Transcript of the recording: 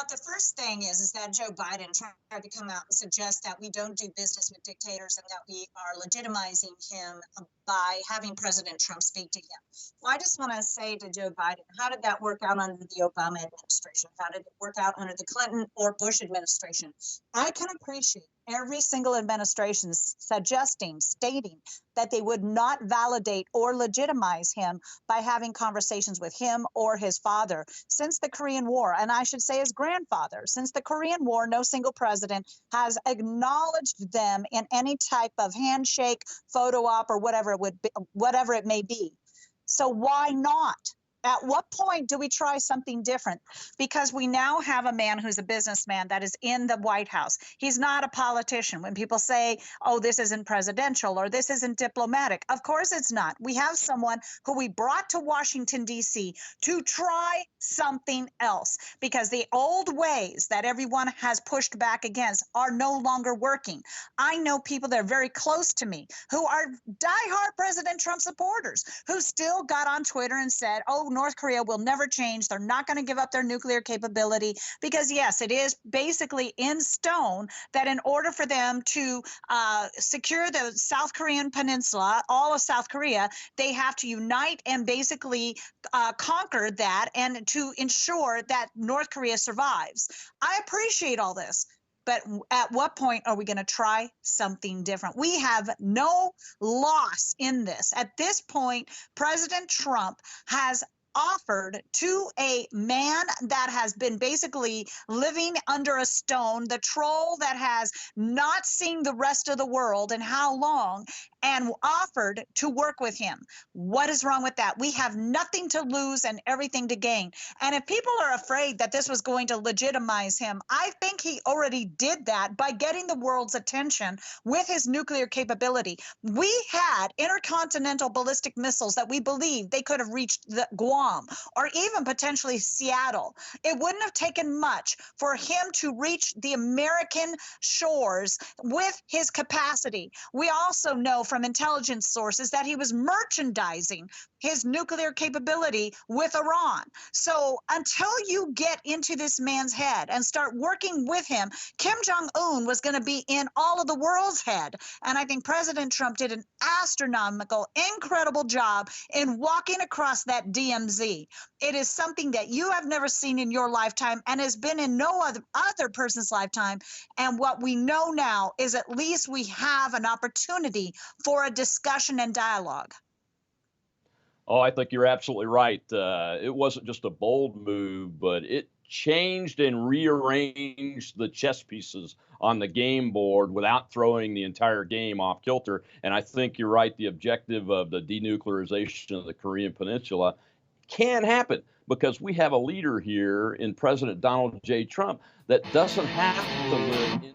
thought the first thing is that Joe Biden tried to come out and suggest that we don't do business with dictators and that we are legitimizing him by having President Trump speak to him. Well, I just want to say to Joe Biden, how did that work out under the Obama administration? How did it work out under the Clinton or Bush administration? I can appreciate every single administration stating that they would not validate or legitimize him by having conversations with him or his father. Since the Korean War, and I should say his grandfather, since the Korean War, no single president has acknowledged them in any type of handshake, photo op, or whatever it may be. So why not? At what point do we try something different? Because we now have a man who's a businessman that is in the White House. He's not a politician. When people say, oh, this isn't presidential or this isn't diplomatic, of course it's not. We have someone who we brought to Washington, D.C. to try something else because the old ways that everyone has pushed back against are no longer working. I know people that are very close to me who are diehard President Trump supporters who still got on Twitter and said, oh, North Korea will never change. They're not going to give up their nuclear capability because, yes, it is basically in stone that in order for them to secure the South Korean peninsula, all of South Korea, they have to unite and basically conquer that and to ensure that North Korea survives. I appreciate all this. But at what point are we going to try something different? We have no loss in this. At this point, President Trump has offered to a man that has been basically living under a stone, the troll that has not seen the rest of the world and how long, and offered to work with him. What is wrong with that? We have nothing to lose and everything to gain. And if people are afraid that this was going to legitimize him, I think he already did that by getting the world's attention with his nuclear capability. We had intercontinental ballistic missiles that we believed they could have reached the Guam or even potentially Seattle. It wouldn't have taken much for him to reach the American shores with his capacity. We also know from intelligence sources that he was merchandising his nuclear capability with Iran. So until you get into this man's head and start working with him, Kim Jong-un was going to be in all of the world's head. And I think President Trump did an astronomical, incredible job in walking across that DMZ. It is something that you have never seen in your lifetime and has been in no other person's lifetime. And what we know now is at least we have an opportunity for a discussion and dialogue. Oh, I think you're absolutely right. It wasn't just a bold move, but it changed and rearranged the chess pieces on the game board without throwing the entire game off kilter. And I think you're right. The objective of the denuclearization of the Korean Peninsula can happen because we have a leader here in President Donald J. Trump that doesn't have to live in